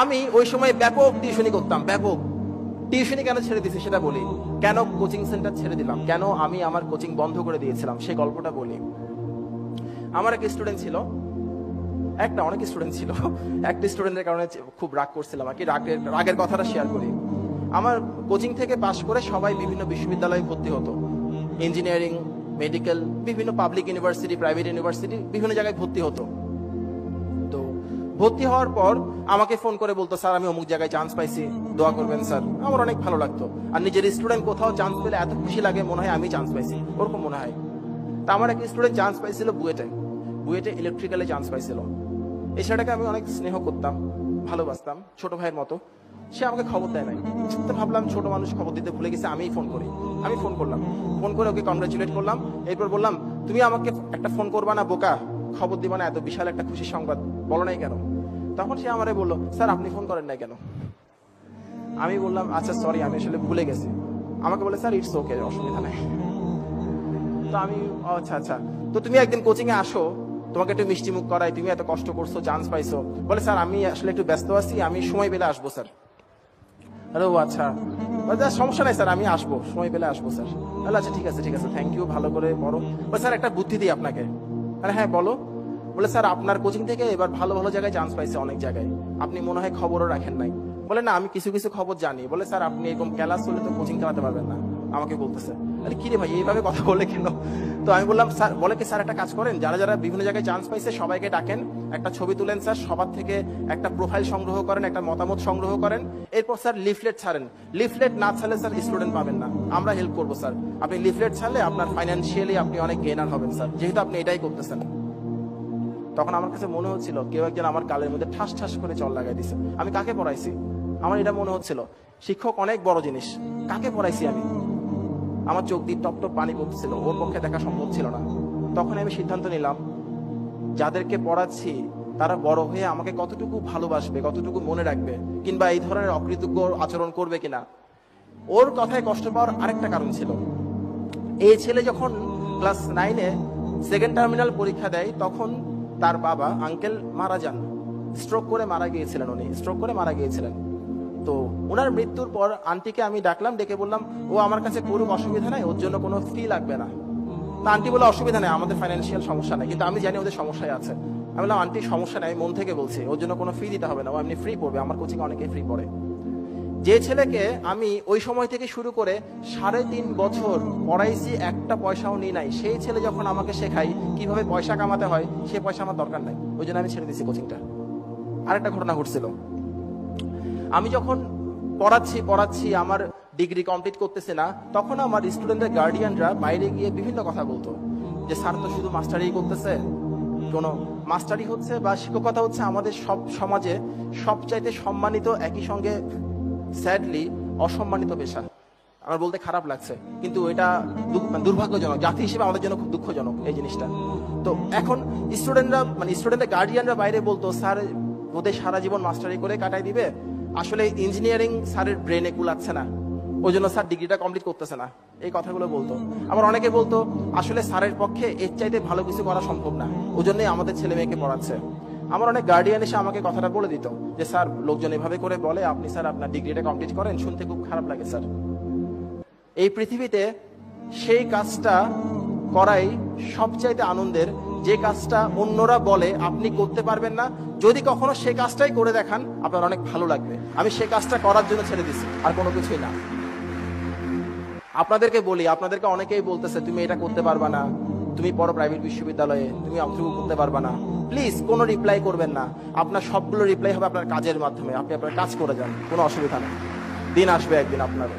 আমি ওই সময় ব্যাপক টিউশনি করতাম, ব্যাপক টিউশনি। কেন ছেড়ে দিয়েছি সেটা বলি, কেন কোচিং সেন্টার ছেড়ে দিলাম, কেন আমি আমার কোচিং বন্ধ করে দিয়েছিলাম সেই গল্পটা বলি। আমার এক স্টুডেন্ট ছিল, অনেক স্টুডেন্ট ছিল, একটা স্টুডেন্টের কারণে খুব রাগ করছিলাম আর কি। রাগের কথাটা শেয়ার করি। আমার কোচিং থেকে পাশ করে সবাই বিভিন্ন বিশ্ববিদ্যালয়ে ভর্তি হতো, ইঞ্জিনিয়ারিং, মেডিকেল, বিভিন্ন পাবলিক ইউনিভার্সিটি, প্রাইভেট ইউনিভার্সিটি, বিভিন্ন জায়গায় ভর্তি হতো। তো ভর্তি হওয়ার পর আমাকে ফোন করে বলতো, স্যার আমি অমুক জায়গায় চান্স পাইছি, দোয়া করবেন স্যার। আমার অনেক ভালো লাগতো। আর নিজের স্টুডেন্ট কোথাও চান্স পেলে এত খুশি লাগে, মনে হয় আমি চান্স পাইছি, ওরকম মনে হয়। তা আমার এক স্টুডেন্ট চান্স পাইছিল বুয়েটে ইলেকট্রিক্যালে চান্স পাইছিল। এই ছেলেটাকে আমি অনেক স্নেহ করতাম, ভালোবাসতাম, ছোট ভাইয়ের মতো। সে আমাকে খবর দেয় নাই। তো ভাবলাম ছোট মানুষ খবর দিতে ভুলে গেছে, আমিই ফোন করি। আমি ফোন করলাম, ফোন করে ওকে কংগ্রাচুলেট করলাম। এরপর বললাম, তুমি আমাকে একটা ফোন করবা না বোকা, খবর দিবা না, এত বিশাল একটা খুশির সংবাদ বলো নাই কেন? তখন সে আমারে বললো, স্যার আপনি ফোন করেন নাই কেন? আমি বললাম, আচ্ছা সরি, আমি আসলে ভুলে গেছি। আমাকে বলে, স্যার ইটস ওকে, অসুবিধা নাই। তো আমি, আচ্ছা আচ্ছা, তো তুমি একদিন কোচিং এ আসো, তোমাকে একটু মিষ্টি মুখ করাই, তুমি এত কষ্ট করছো, চান্স পাইছো। বলে, স্যার আমি আসলে একটু ব্যস্ত আছি, আমি সময় পেলে আসবো স্যার। আরে ও আচ্ছা, সমস্যা নাই স্যার, আমি আসবো, সময় পেলে আসবো স্যার। আচ্ছা ঠিক আছে ঠিক আছে, থ্যাংক ইউ, ভালো করে পড়ো। বলে, স্যার একটা বুদ্ধি দিই আপনাকে। আরে হ্যাঁ বলো। বলে, স্যার আপনার কোচিং থেকে এবার ভালো ভালো জায়গায় চান্স পাইছে, অনেক জায়গায়, আপনি মনে হয় খবরও রাখেন নাই। বলে, না আমি কিছু কিছু খবর জানি। বলে, স্যার আপনি এরকম ক্লাস হলে তো কোচিং চালাতে পারবেন না, আমাকে বলতেছে। আরে কি রে ভাই, এইভাবে কথা বলে কেন? তো আমি বললাম, স্যার বলে কি, স্যার একটা কাজ করেন, যারা যারা বিভিন্ন জায়গায় চান্স পাইছে সবাইকে ডাকেন, একটা ছবি তুলেন স্যার, সবার থেকে একটা প্রোফাইল সংগ্রহ করেন, একটা মতামত সংগ্রহ করেন। এরপর স্যার লিফলেট ছাড়েন। লিফলেট না ছাড়লে স্যার স্টুডেন্ট পাবেন না, আমরা হেল্প করবো স্যার। আপনি লিফলেট ছাড়লে আপনার ফাইন্যান্সিয়ালি আপনি অনেক গেনার হবেন স্যার, যেহেতু আপনি এটাই করতেছেন। তখন আমার কাছে মনে হচ্ছিল কেউ একজন আমার গালের মধ্যে ঠাস ঠাস করে জল লাগাই দিছে। আমি কাকে পড়াইছি? আমার এটা মনে হচ্ছিল শিক্ষক অনেক বড় জিনিস, কাকে পড়াইছি আমি? আমার চোখ দিয়ে টপ টপ পানি পড়ছিল, ওর পক্ষে দেখা সম্ভব ছিল না। তখন আমি সিদ্ধান্ত নিলাম, যাদেরকে পড়াচ্ছি তারা বড় হয়ে আমাকে কতটুকু ভালোবাসবে, কতটুকু মনে রাখবে, কিংবা এই ধরনের অকৃতজ্ঞ আচরণ করবে কিনা। ওর কথায় কষ্ট পাওয়ার আরেকটা কারণ ছিল, এই ছেলে যখন ক্লাস 9-এ সেকেন্ড টার্মিনাল পরীক্ষা দেয়, তখন তার বাবা আঙ্কেল মারা যান, স্ট্রোক করে মারা গিয়েছিলেন। উনি স্ট্রোক করে মারা গিয়েছিলেন। তো ওনার মৃত্যুর পর আন্টিকে আমি ডাকলাম, ডেকে বললাম, ও আমার কাছে করুক, অসুবিধা নাই, ওর জন্য কোনো ফি লাগবে না। তা আন্টি বলে, অসুবিধা নেই, আমাদের ফাইন্যান্সিয়াল সমস্যা নেই, কিন্তু আমি জানি ওদের সমস্যায় আছে। আমি বললাম, আন্টি সমস্যা নেই, মন থেকে বলছি, ওর জন্য কোনো ফি দিতে হবে না, ও এমনি ফ্রি পড়বে, আমার কোচিং অনেকেই ফ্রি পড়ে। যে ছেলেকে আমি ওই সময় থেকে শুরু করে 3.5 বছর পড়াইছি, একটা পয়সাও নিই নাই, সেই ছেলে যখন আমাকে শেখাই কিভাবে পয়সা কামাতে হয়, সে পয়সা আমার দরকার নাই, ওই জন্য আমি ছেড়ে দিয়েছি কোচিংটা। আরেকটা ঘটনা ঘটছিল, আমি যখন পড়াচ্ছি আমার ডিগ্রি কমপ্লিট করতেছে না, তখন আমার স্টুডেন্টের গার্ডিয়ানরা বাইরে গিয়ে বিভিন্ন কথা বলতো, যে স্যার তো শুধু মাস্টারি করতেছে, কোনো মাস্টারি হচ্ছে বা শিক্ষকতা হচ্ছে আমাদের সব সমাজে সবচাইতে সম্মানিত, একই সঙ্গে স্যাডলি অসম্মানিত পেশা। আমার বলতে খারাপ লাগছে, কিন্তু এটা দুর্ভাগ্যজনক, জাতি হিসেবে আমাদের জন্য খুব দুঃখজনক এই জিনিসটা। তো এখন স্টুডেন্টের গার্ডিয়ানরা বাইরে বলতো, স্যার ওদের সারা জীবন মাস্টারি করে কাটাই দিবে, আসলে ইঞ্জিনিয়ারিং স্যারের ব্রেনে কুলাচ্ছে না, ওই জন্য স্যার ডিগ্রিটা কমপ্লিট করতেছে না, এই কথাগুলো বলতো। আবার অনেকে বলতো, আসলে স্যারের পক্ষে এর চাইতে ভালো কিছু করা সম্ভব না, ওই জন্যই আমাদের ছেলে মেয়েকে পড়াচ্ছে। আমার অনেক গার্ডিয়ান এসে আমাকে কথাটা বলে দিত, যে স্যার লোকজন এভাবে করে বলে, আপনি স্যার আপনার ডিগ্রিটা কমপ্লিট করেন, শুনতে খুব খারাপ লাগে স্যার। এই পৃথিবীতে সেই কাজটা করাই সবচাইতে আনন্দের, যে কাজটা অন্যরা বলে আপনি করতে পারবেন না, যদি কখনো সেই কাজটাই করে দেখান আপনার অনেক ভালো লাগবে। আমি সেই কাজটা করার জন্য ছেড়ে দিছি, আর কোনো কিছুই না। আপনাদেরকে বলি, আপনাদেরকে অনেকেই বলতেছে তুমি এটা করতে পারবা না, তুমি পড়ো প্রাইভেট বিশ্ববিদ্যালয়ে, তুমি অংশগ্রহণ করতে পারবা না। প্লিজ কোনো রিপ্লাই করবেন না, আপনার সবগুলো রিপ্লাই হবে আপনার কাজের মাধ্যমে, আপনি আপনার কাজ করে যান, কোনো অসুবিধা নেই, দিন আসবে একদিন আপনার।